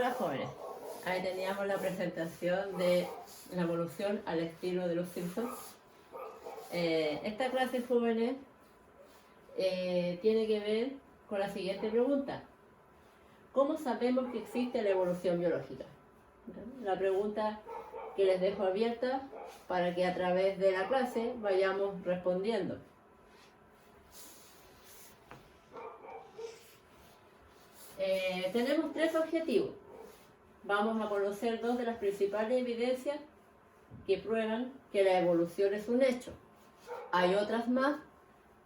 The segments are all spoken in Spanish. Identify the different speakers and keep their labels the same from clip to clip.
Speaker 1: Hola jóvenes, ahí teníamos la presentación de la evolución al estilo de los Simpsons. Esta clase jóvenes tiene que ver con la siguiente pregunta: ¿cómo sabemos que existe la evolución biológica? La pregunta que les dejo abierta para que a través de la clase vayamos respondiendo. Tenemos tres objetivos. Vamos a conocer dos de las principales evidencias que prueban que la evolución es un hecho. Hay otras más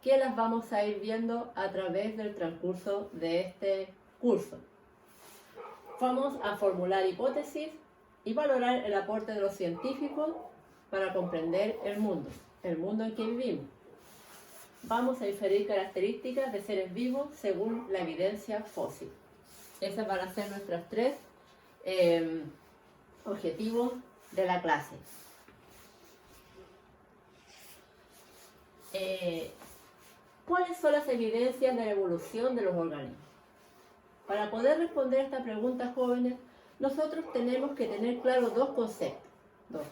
Speaker 1: que las vamos a ir viendo a través del transcurso de este curso. Vamos a formular hipótesis y valorar el aporte de los científicos para comprender el mundo en que vivimos. Vamos a inferir características de seres vivos según la evidencia fósil. Esos van a ser nuestros tres objetivos de la clase. ¿Cuáles son las evidencias de la evolución de los organismos? Para poder responder esta pregunta, jóvenes, nosotros tenemos que tener claro dos conceptos,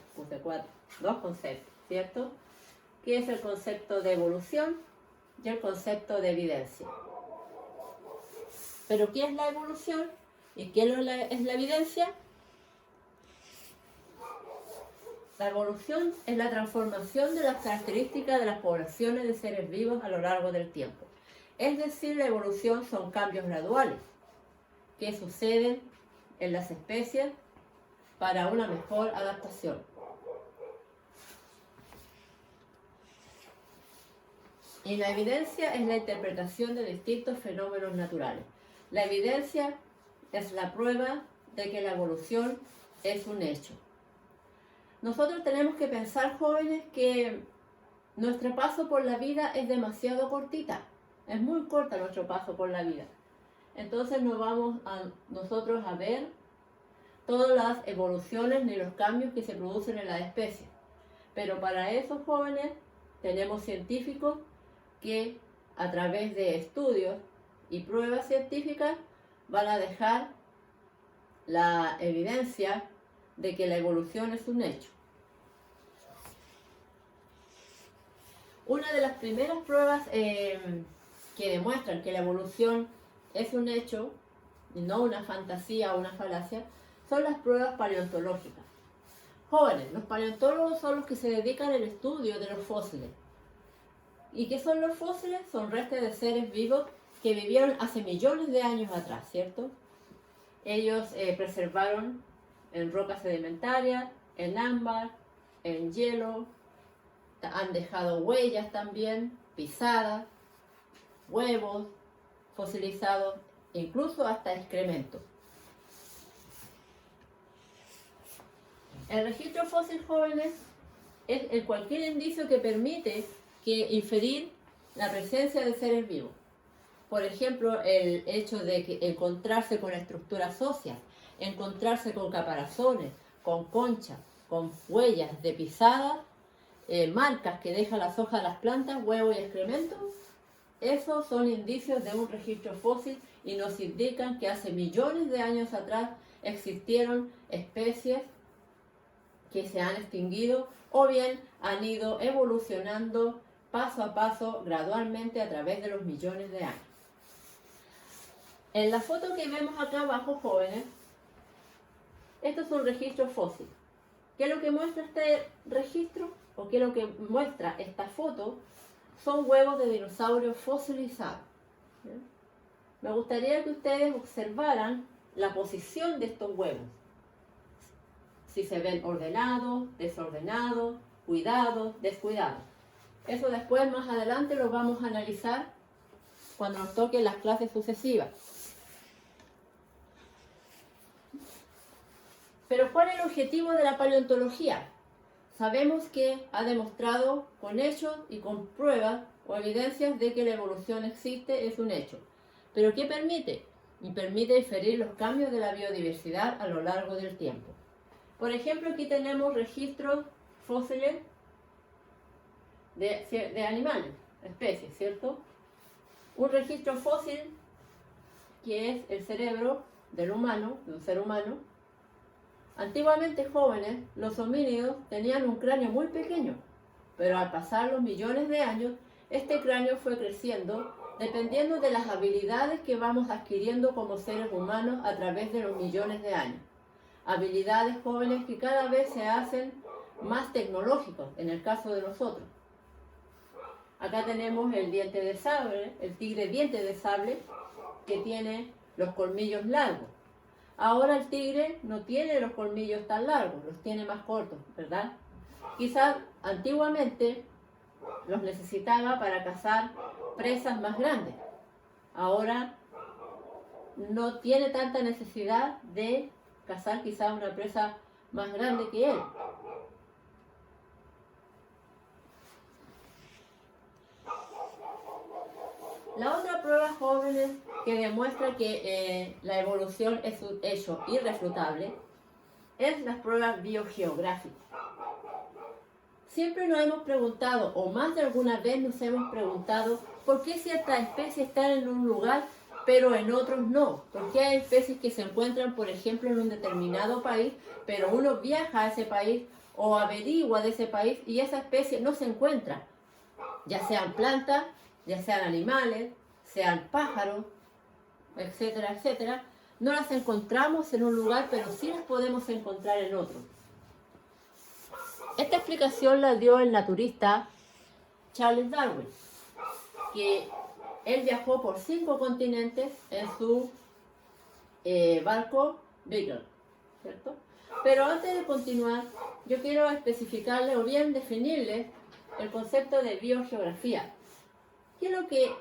Speaker 1: ¿cierto? Que es el concepto de evolución y el concepto de evidencia. ¿Pero qué es la evolución y qué es la evidencia? La evolución es la transformación de las características de las poblaciones de seres vivos a lo largo del tiempo. Es decir, la evolución son cambios graduales que suceden en las especies para una mejor adaptación. Y la evidencia es la interpretación de distintos fenómenos naturales. La evidencia es la prueba de que la evolución es un hecho. Nosotros tenemos que pensar, jóvenes, que nuestro paso por la vida es demasiado cortita. Es muy corta nuestro paso por la vida. Entonces no vamos nosotros a ver todas las evoluciones ni los cambios que se producen en la especie. Pero para esos jóvenes tenemos científicos que a través de estudios y pruebas científicas van a dejar la evidencia de que la evolución es un hecho. Una de las primeras pruebas que demuestran que la evolución es un hecho y no una fantasía o una falacia son las pruebas paleontológicas. Jóvenes, los paleontólogos son los que se dedican al estudio de los fósiles. ¿Y qué son los fósiles? Son restos de seres vivos que vivieron hace millones de años atrás, ¿cierto? Ellos preservaron en rocas sedimentarias, en ámbar, en hielo, han dejado huellas también, pisadas, huevos fosilizados, incluso hasta excrementos. El registro fósil, jóvenes, es cualquier indicio que permite inferir la presencia de seres vivos. Por ejemplo, el hecho de encontrarse con estructuras óseas, encontrarse con caparazones, con conchas, con huellas de pisadas, marcas que dejan las hojas de las plantas, huevos y excrementos. Esos son indicios de un registro fósil y nos indican que hace millones de años atrás existieron especies que se han extinguido o bien han ido evolucionando paso a paso, gradualmente a través de los millones de años. En la foto que vemos acá abajo, jóvenes, esto es un registro fósil. ¿Qué es lo que muestra este registro? ¿O qué es lo que muestra esta foto? Son huevos de dinosaurios fosilizados. ¿Bien? Me gustaría que ustedes observaran la posición de estos huevos. Si se ven ordenados, desordenados, cuidados, descuidados. Eso después, más adelante, lo vamos a analizar cuando nos toquen las clases sucesivas. Pero ¿cuál es el objetivo de la paleontología? Sabemos que ha demostrado con hechos y con pruebas o evidencias de que la evolución existe, es un hecho. ¿Pero qué permite? Y permite inferir los cambios de la biodiversidad a lo largo del tiempo. Por ejemplo, aquí tenemos registros fósiles de animales, especies, ¿cierto? Un registro fósil que es el cerebro del humano, de un ser humano, antiguamente jóvenes, los homínidos tenían un cráneo muy pequeño, pero al pasar los millones de años, este cráneo fue creciendo dependiendo de las habilidades que vamos adquiriendo como seres humanos a través de los millones de años. Habilidades jóvenes que cada vez se hacen más tecnológicos, en el caso de nosotros. Acá tenemos el diente de sable, el tigre diente de sable, que tiene los colmillos largos. Ahora el tigre no tiene los colmillos tan largos, los tiene más cortos, ¿verdad? Quizás antiguamente los necesitaba para cazar presas más grandes. Ahora no tiene tanta necesidad de cazar quizás una presa más grande que él. La otra prueba, jóvenes, que demuestra que la evolución es un hecho irrefutable es las pruebas biogeográficas. Siempre nos hemos preguntado, o más de alguna vez nos hemos preguntado, ¿por qué ciertas especies están en un lugar pero en otros no? ¿Por qué hay especies que se encuentran, por ejemplo, en un determinado país, pero uno viaja a ese país o averigua de ese país y esa especie no se encuentra? Ya sean plantas, ya sean animales, sean pájaros, etcétera, etcétera. No las encontramos en un lugar, pero sí las podemos encontrar en otro. Esta explicación la dio el naturista Charles Darwin, que él viajó por 5 continentes en su barco Beagle, ¿cierto? Pero antes de continuar, yo quiero especificarle o bien definirle el concepto de biogeografía. ¿Qué es lo que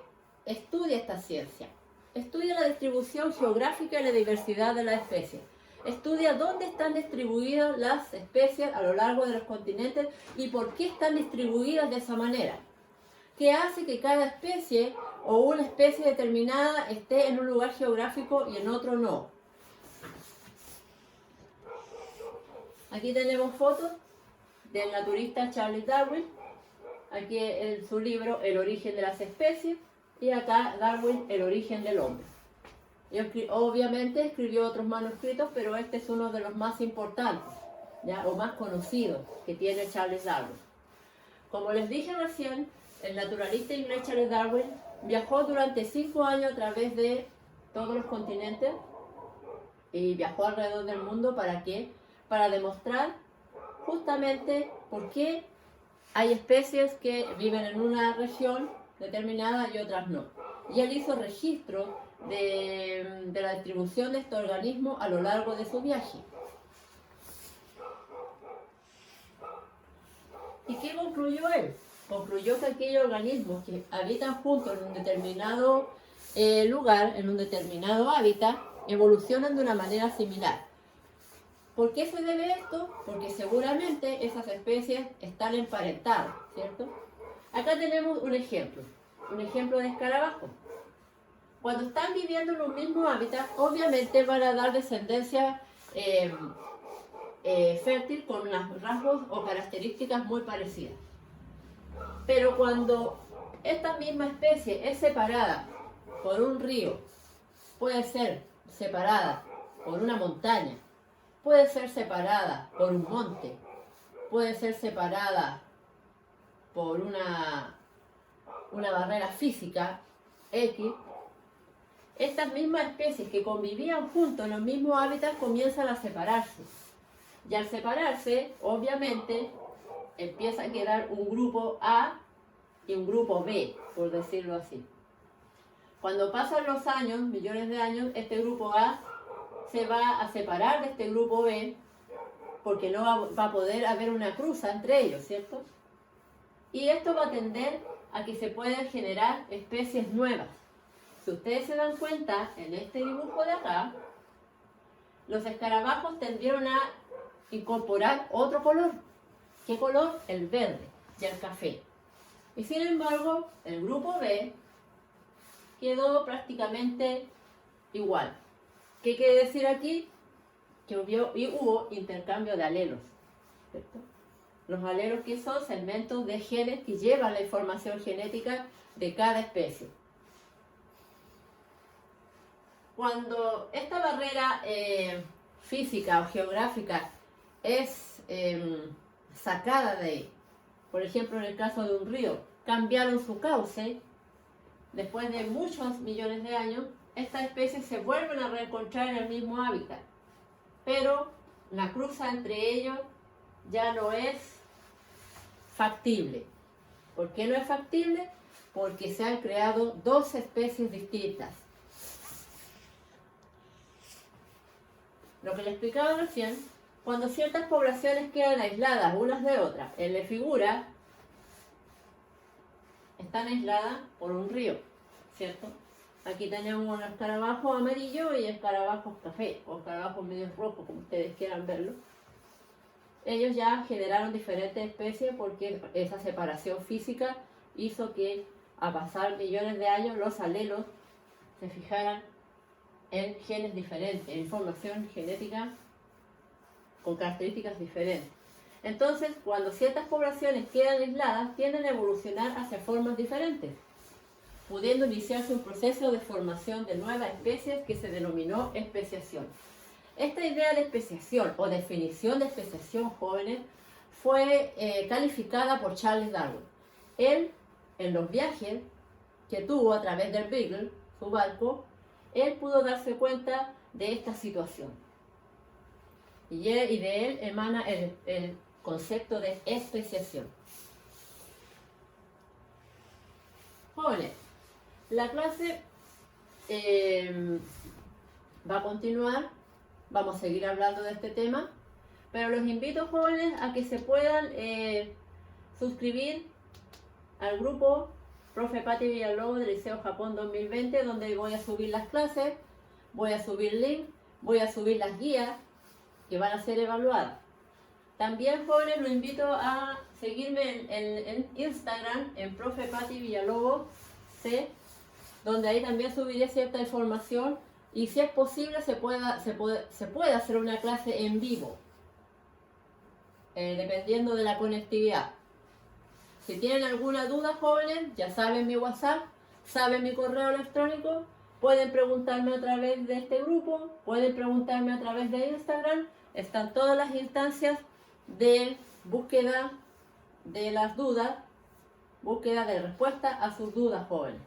Speaker 1: estudia esta ciencia? Estudia la distribución geográfica y la diversidad de las especies. Estudia dónde están distribuidas las especies a lo largo de los continentes y por qué están distribuidas de esa manera. ¿Qué hace que cada especie o una especie determinada esté en un lugar geográfico y en otro no? Aquí tenemos fotos del naturista Charles Darwin. Aquí en su libro El origen de las especies y acá Darwin, El origen del hombre. Y obviamente escribió otros manuscritos, pero este es uno de los más importantes, ¿ya? O más conocidos que tiene Charles Darwin. Como les dije recién, el naturalista inglés Charles Darwin viajó durante 5 años a través de todos los continentes y viajó alrededor del mundo. ¿Para qué? Para demostrar justamente por qué hay especies que viven en una región determinada y otras no. Y él hizo registro de la distribución de estos organismos a lo largo de su viaje. ¿Y qué concluyó él? Concluyó que aquellos organismos que habitan juntos en un determinado lugar, en un determinado hábitat, evolucionan de una manera similar. ¿Por qué se debe esto? Porque seguramente esas especies están emparentadas, ¿cierto? Acá tenemos un ejemplo de escarabajo. Cuando están viviendo en un mismo hábitat, obviamente van a dar descendencia fértil con unos rasgos o características muy parecidas. Pero cuando esta misma especie es separada por un río, puede ser separada por una montaña, puede ser separada por un monte, puede ser separada por una barrera física X, estas mismas especies que convivían juntos en los mismos hábitats comienzan a separarse. Y al separarse, obviamente, empieza a quedar un grupo A y un grupo B, por decirlo así. Cuando pasan los años, millones de años, este grupo A se va a separar de este grupo B porque no va a poder haber una cruza entre ellos, ¿cierto? Y esto va a tender a que se puedan generar especies nuevas. Si ustedes se dan cuenta, en este dibujo de acá, los escarabajos tendieron a incorporar otro color. ¿Qué color? El verde y el café. Y sin embargo, el grupo B quedó prácticamente igual. ¿Qué quiere decir aquí? Que hubo intercambio de alelos, ¿cierto? Los alelos, que son segmentos de genes que llevan la información genética de cada especie. cuando esta barrera física o geográfica es sacada de ahí, por ejemplo en el caso de un río, cambiaron su cauce, después de muchos millones de años, estas especies se vuelven a reencontrar en el mismo hábitat, pero la cruza entre ellos ya no es factible. ¿Por qué no es factible? Porque se han creado dos especies distintas. Lo que le explicaba recién, cuando ciertas poblaciones quedan aisladas unas de otras, en la figura están aisladas por un río, ¿cierto? Aquí tenemos un escarabajo amarillo y escarabajos café, o escarabajos medio rojos, como ustedes quieran verlo. Ellos ya generaron diferentes especies porque esa separación física hizo que, a pasar millones de años, los alelos se fijaran en genes diferentes, en información genética con características diferentes. Entonces, cuando ciertas poblaciones quedan aisladas, tienden a evolucionar hacia formas diferentes, pudiendo iniciarse un proceso de formación de nuevas especies que se denominó especiación. Esta idea de especiación o definición de especiación, jóvenes, fue calificada por Charles Darwin. Él, en los viajes que tuvo a través del Beagle, su barco, él pudo darse cuenta de esta situación. Y de él emana el concepto de especiación. Jóvenes, la clase va a continuar, vamos a seguir hablando de este tema, pero los invito, jóvenes, a que se puedan suscribir al grupo Profe Patti Villalobos del Liceo Japón 2020, donde voy a subir las clases, voy a subir links, voy a subir las guías que van a ser evaluadas. También, jóvenes, los invito a seguirme en Instagram, en Profe Patti Villalobos C, donde ahí también subiré cierta información y, si es posible, se puede hacer una clase en vivo, dependiendo de la conectividad. Si tienen alguna duda, jóvenes, ya saben mi WhatsApp, saben mi correo electrónico, pueden preguntarme a través de este grupo, pueden preguntarme a través de Instagram. Están todas las instancias de búsqueda de las dudas, búsqueda de respuesta a sus dudas, jóvenes.